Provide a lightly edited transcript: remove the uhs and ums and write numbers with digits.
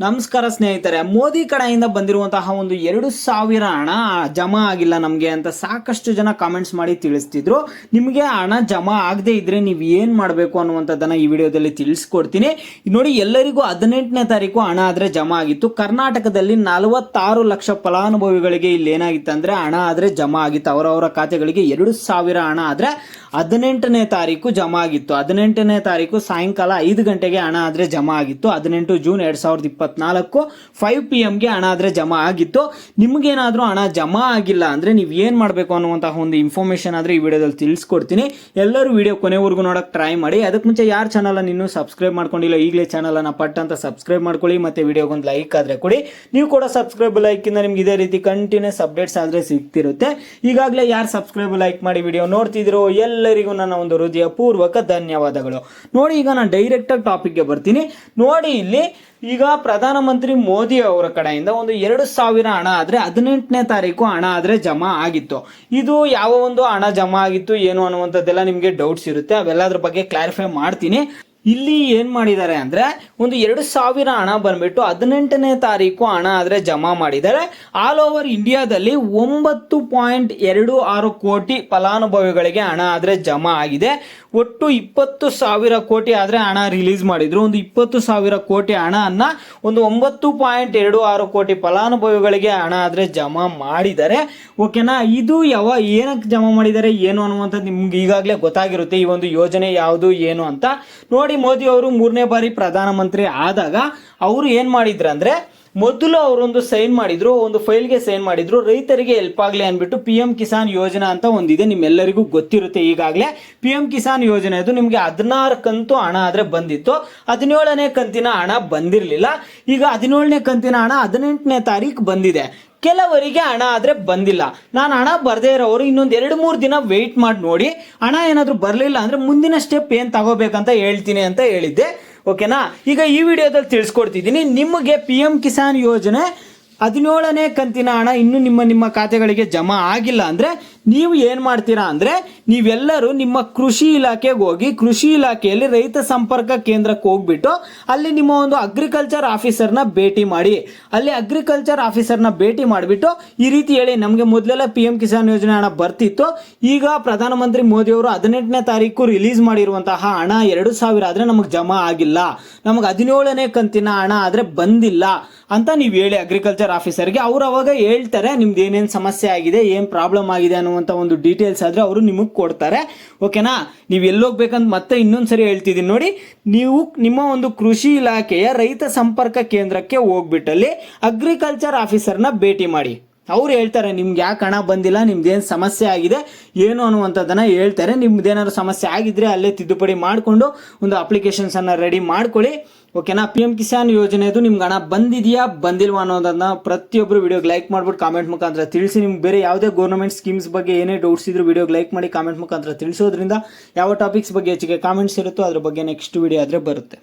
ನಮಸ್ಕಾರ ಸ್ನೇಹಿತರೆ, ಮೋದಿ ಕಡೆಯಿಂದ ಬಂದಿರುವಂತಹ ಒಂದು 2,000 ಹಣ ಜಮಾ ಆಗಿಲ್ಲ ನಮಗೆ ಅಂತ ಸಾಕಷ್ಟು ಜನ ಕಾಮೆಂಟ್ಸ್ ಮಾಡಿ ತಿಳಿಸ್ತಿದ್ರು. ನಿಮಗೆ ಹಣ ಜಮಾ ಆಗದೆ ಇದ್ರೆ ನೀವು ಏನು ಮಾಡಬೇಕು ಅನ್ನುವಂಥದ್ದನ್ನ ಈ ವಿಡಿಯೋದಲ್ಲಿ ತಿಳಿಸ್ಕೊಡ್ತೀನಿ. ನೋಡಿ, ಎಲ್ಲರಿಗೂ 18ನೇ ತಾರೀಕು ಹಣ ಆದ್ರೆ ಜಮಾ ಆಗಿತ್ತು. ಕರ್ನಾಟಕದಲ್ಲಿ 46 ಲಕ್ಷ ಫಲಾನುಭವಿಗಳಿಗೆ ಇಲ್ಲಿ ಏನಾಗಿತ್ತು ಅಂದ್ರೆ ಹಣ ಆದ್ರೆ ಜಮಾ ಆಗಿತ್ತು. ಅವರವರ ಖಾತೆಗಳಿಗೆ 2,000 ಹಣ ಆದ್ರೆ 18ನೇ ತಾರೀಕು ಜಮಾ ಆಗಿತ್ತು. 18ನೇ ತಾರೀಕು ಸಾಯಂಕಾಲ 5 ಗಂಟೆಗೆ ಹಣ ಆದ್ರೆ ಜಮಾ ಆಗಿತ್ತು. 18 ಜೂನ್ 2024 5 PM ಗೆ ಹಣ ಆದ್ರೆ ಜಮಾ ಆಗಿತ್ತು. ನಿಮ್ಗೇನಾದ್ರೂ ಹಣ ಜಮಾ ಆಗಿಲ್ಲ ಅಂದ್ರೆ ನೀವು ಏನ್ ಮಾಡಬೇಕು ಅನ್ನುವಂತಹ ಒಂದು ಇನ್ಫಾರ್ಮೇಶನ್ ಆದ್ರೆ ಈ ವಿಡಿಯೋದಲ್ಲಿ ತಿಳಿಸ್ಕೊಡ್ತೀನಿ. ಎಲ್ಲರೂ ವಿಡಿಯೋ ಕೊನೆವರೆಗೂ ನೋಡಕ್ ಟ್ರೈ ಮಾಡಿ. ಅದಕ್ಕೆ ಮುಂಚೆ ಯಾರು ಚಾನಲ್ ಅನ್ನು ಇನ್ನೂ ಸಬ್ಸ್ಕ್ರೈಬ್ ಮಾಡ್ಕೊಂಡಿಲ್ಲ, ಈಗಲೇ ಚಾನಲ್ ಅನ್ನ ಪಟ್ ಅಂತ ಸಬ್ಸ್ಕ್ರೈಬ್ ಮಾಡ್ಕೊಳ್ಳಿ. ಮತ್ತೆ ವಿಡಿಯೋಗೊಂದು ಲೈಕ್ ಆದ್ರೆ ಕೊಡಿ. ನೀವು ಕೂಡ ಸಬ್ಸ್ಕ್ರೈಬ್ ಲೈಕ್ ಇಂದ ನಿಮ್ಗೆ ಇದೇ ರೀತಿ ಕಂಟಿನ್ಯೂಸ್ ಅಪ್ಡೇಟ್ಸ್ ಆದ್ರೆ ಸಿಗ್ತಿರುತ್ತೆ. ಈಗಾಗಲೇ ಯಾರು ಸಬ್ಸ್ಕ್ರೈಬ್ ಲೈಕ್ ಮಾಡಿ ವಿಡಿಯೋ ನೋಡ್ತಿದ್ರು ಎಲ್ಲರಿಗೂ ನನ್ನ ಒಂದು ಹೃದಯ ಪೂರ್ವಕ ಧನ್ಯವಾದಗಳು. ನೋಡಿ, ಈಗ ನಾನು ಡೈರೆಕ್ಟ್ ಆಗಿ ಟಾಪಿಕ್ಗೆ ಬರ್ತೀನಿ. ನೋಡಿ, ಇಲ್ಲಿ ಈಗ ಪ್ರಧಾನಮಂತ್ರಿ ಮೋದಿ ಅವರ ಕಡೆಯಿಂದ ಒಂದು 2,000 ಹಣ ಆದ್ರೆ 18ನೇ ತಾರೀಕು ಹಣ ಆದ್ರೆ ಜಮಾ ಆಗಿತ್ತು. ಇದು ಯಾವ ಒಂದು ಹಣ ಜಮಾ ಆಗಿತ್ತು ಏನು ಅನ್ನುವಂಥದ್ದೆಲ್ಲ ನಿಮ್ಗೆ ಡೌಟ್ಸ್ ಇರುತ್ತೆ, ಅವೆಲ್ಲದ್ರ ಬಗ್ಗೆ ಕ್ಲಾರಿಫೈ ಮಾಡ್ತೀನಿ. ಇಲ್ಲಿ ಏನ್ ಮಾಡಿದ್ದಾರೆ ಅಂದ್ರೆ ಒಂದು 2,000 ಹಣ ಬಂದ್ಬಿಟ್ಟು 18ನೇ ತಾರೀಕು ಹಣ ಆದ್ರೆ ಜಮಾ ಮಾಡಿದ್ದಾರೆ. ಆಲ್ ಓವರ್ ಇಂಡಿಯಾದಲ್ಲಿ 9.26 ಕೋಟಿ ಫಲಾನುಭವಿಗಳಿಗೆ ಹಣ ಆದ್ರೆ ಜಮಾ ಆಗಿದೆ. ಒಟ್ಟು 20,000 ಕೋಟಿ ಆದ್ರೆ ಹಣ ರಿಲೀಸ್ ಮಾಡಿದ್ರು. ಒಂದು 20,000 ಕೋಟಿ ಹಣವನ್ನ ಒಂದು 9.26 ಕೋಟಿ ಫಲಾನುಭವಿಗಳಿಗೆ ಹಣ ಆದ್ರೆ ಜಮಾ ಮಾಡಿದ್ದಾರೆ. ಓಕೆನಾ? ಇದು ಏನಕ್ಕೆ ಜಮಾ ಮಾಡಿದ್ದಾರೆ ಏನು ಅನ್ನುವಂಥದ್ದು ನಿಮ್ಗೆ ಈಗಾಗಲೇ ಗೊತ್ತಾಗಿರುತ್ತೆ, ಈ ಒಂದು ಯೋಜನೆ ಯಾವುದು ಏನು ಅಂತ. ನೋಡಿ, ಮೋದಿ ಅವರು 3ನೇ ಬಾರಿ ಪ್ರಧಾನಮಂತ್ರಿ ಆದಾಗ ಅವರು ಏನ್ ಮಾಡಿದ್ರು ಅಂದ್ರೆ ಮೊದಲು ಅವರೊಂದು ಸೈನ್ ಮಾಡಿದ್ರು, ಒಂದು ಫೈಲ್ಗೆ ಸೈನ್ ಮಾಡಿದ್ರು, ರೈತರಿಗೆ ಹೆಲ್ಪ್ ಆಗಲಿ ಅಂದ್ಬಿಟ್ಟು PM ಕಿಸಾನ್ ಯೋಜನಾ ಅಂತ ಒಂದಿದೆ, ನಿಮ್ಮೆಲ್ಲರಿಗೂ ಗೊತ್ತಿರುತ್ತೆ. ಈಗಾಗಲೇ PM ಕಿಸಾನ್ ಯೋಜನೆ ಅದು ನಿಮಗೆ 16 ಕಂತು ಹಣ ಆದ್ರೆ ಬಂದಿತ್ತು. 17ನೇ ಕಂತಿನ ಹಣ ಬಂದಿರಲಿಲ್ಲ. ಈಗ 17ನೇ ಕಂತಿನ ಹಣ 18ನೇ ತಾರೀಕು ಬಂದಿದೆ. ಕೆಲವರಿಗೆ ಹಣ ಆದ್ರೆ ಬಂದಿಲ್ಲ. ನಾನು ಹಣ ಬರ್ದೇ ಇರೋರು ಇನ್ನೊಂದು 2-3 ದಿನ ವೆಯ್ಟ್ ಮಾಡಿ ನೋಡಿ. ಹಣ ಏನಾದ್ರು ಬರಲಿಲ್ಲ ಅಂದ್ರೆ ಮುಂದಿನ ಸ್ಟೆಪ್ ಏನ್ ತಗೋಬೇಕಂತ ಹೇಳ್ತೀನಿ ಅಂತ ಹೇಳಿದ್ದೆ. ಓಕೆನಾ? ಈಗ ಈ ವಿಡಿಯೋದಲ್ಲಿ ತಿಳಿಸ್ಕೊಡ್ತಿದ್ದೀನಿ. ನಿಮಗೆ PM ಕಿಸಾನ್ ಯೋಜನೆ 17ನೇ ಕಂತಿನ ಹಣ ಇನ್ನು ನಿಮ್ಮ ಖಾತೆಗಳಿಗೆ ಜಮಾ ಆಗಿಲ್ಲ ಅಂದ್ರೆ ನೀವು ಏನ್ ಮಾಡ್ತೀರಾ ಅಂದ್ರೆ ನೀವೆಲ್ಲರೂ ನಿಮ್ಮ ಕೃಷಿ ಇಲಾಖೆಗೆ ಹೋಗಿ, ಕೃಷಿ ಇಲಾಖೆಯಲ್ಲಿ ರೈತ ಸಂಪರ್ಕ ಕೇಂದ್ರಕ್ಕೆ ಹೋಗ್ಬಿಟ್ಟು ಅಲ್ಲಿ ನಿಮ್ಮ ಒಂದು ಅಗ್ರಿಕಲ್ಚರ್ ಆಫೀಸರ್ನ ಭೇಟಿ ಮಾಡಿ. ಅಲ್ಲಿ ಅಗ್ರಿಕಲ್ಚರ್ ಆಫೀಸರ್ನ ಭೇಟಿ ಮಾಡಿಬಿಟ್ಟು ಈ ರೀತಿ ಹೇಳಿ, ನಮಗೆ ಮೊದಲೆಲ್ಲ PM ಕಿಸಾನ್ ಯೋಜನೆ ಹಣ ಬರ್ತಿತ್ತು, ಈಗ ಪ್ರಧಾನಮಂತ್ರಿ ಮೋದಿ ಅವರು 18ನೇ ತಾರೀಕು ರಿಲೀಸ್ ಮಾಡಿರುವಂತಹ ಹಣ 2,000 ಆದ್ರೆ ನಮಗೆ ಜಮಾ ಆಗಿಲ್ಲ, ನಮಗೆ 17ನೇ ಕಂತಿನ ಹಣ ಆದ್ರೆ ಬಂದಿಲ್ಲ ಅಂತ ನೀವು ಹೇಳಿ ಅಗ್ರಿಕಲ್ಚರ್ ಆಫೀಸರ್ಗೆ. ಅವ್ರು ಅವಾಗ ಹೇಳ್ತಾರೆ ನಿಮ್ದು ಏನೇನು ಸಮಸ್ಯೆ ಆಗಿದೆ, ಏನ್ ಪ್ರಾಬ್ಲಮ್ ಆಗಿದೆ ಅನ್ನುವಂತ ಒಂದು ಡೀಟೇಲ್ಸ್ ಆದ್ರೆ ಅವರು ನಿಮಗೆ ಕೊಡ್ತಾರೆ. ಓಕೆನಾ? ನೀವು ಎಲ್ಲೋಗ್ಬೇಕಂತ ಮತ್ತೆ ಇನ್ನೊಂದ್ಸರಿ ಹೇಳ್ತಿದ್ದೀನಿ ನೋಡಿ. ನೀವು ನಿಮ್ಮ ಒಂದು ಕೃಷಿ ಇಲಾಖೆಯ ರೈತ ಸಂಪರ್ಕ ಕೇಂದ್ರಕ್ಕೆ ಹೋಗ್ಬಿಟ್ಟಲ್ಲಿ ಅಗ್ರಿಕಲ್ಚರ್ ಆಫೀಸರ್ನ ಭೇಟಿ ಮಾಡಿ. ಅವ್ರು ಹೇಳ್ತಾರೆ ನಿಮ್ಗೆ ಯಾಕೆ ಹಣ ಬಂದಿಲ್ಲ, ನಿಮ್ದೇನು ಸಮಸ್ಯೆ ಆಗಿದೆ ಏನು ಅನ್ನುವಂಥದ್ದನ್ನ ಹೇಳ್ತಾರೆ. ನಿಮ್ದೇನಾದ್ರು ಸಮಸ್ಯೆ ಆಗಿದ್ರೆ ಅಲ್ಲೇ ತಿದ್ದುಪಡಿ ಮಾಡಿಕೊಂಡು ಒಂದು ಅಪ್ಲಿಕೇಶನ್ಸ್ ಅನ್ನ ರೆಡಿ ಮಾಡ್ಕೊಳ್ಳಿ. ಓಕೆನಾ? PM ಕಿಸಾನ್ ಯೋಜನೆದು ನಿಮ್ಗೆ ಹಣ ಬಂದಿದೆಯಾ ಬಂದಿಲ್ವಾ ಅನ್ನೋದನ್ನ ಪ್ರತಿಯೊಬ್ಬರು ವಿಡಿಯೋಗೆ ಲೈಕ್ ಮಾಡ್ಬಿಟ್ಟು ಕಾಮೆಂಟ್ ಮುಖಾಂತರ ತಿಳಿಸಿ. ನಿಮ್ಗೆ ಬೇರೆ ಯಾವುದೇ ಗೌರ್ಮೆಂಟ್ ಸ್ಕೀಮ್ಸ್ ಬಗ್ಗೆ ಏನೇ ಡೌಟ್ಸ್ ಇದ್ರು ವಿಡಿಯೋಗೆ ಲೈಕ್ ಮಾಡಿ ಕಾಮೆಂಟ್ ಮುಖಾಂತರ ತಿಳಿಸೋದ್ರಿಂದ ಯಾವ ಟಾಪಿಕ್ಸ್ ಬಗ್ಗೆ ಹೆಚ್ಚಿಗೆ ಕಾಮೆಂಟ್ಸ್ ಇರುತ್ತೋ ಅದ್ರ ಬಗ್ಗೆ ನೆಕ್ಸ್ಟ್ ವಿಡಿಯೋ ಆದ್ರೆ ಬರುತ್ತೆ.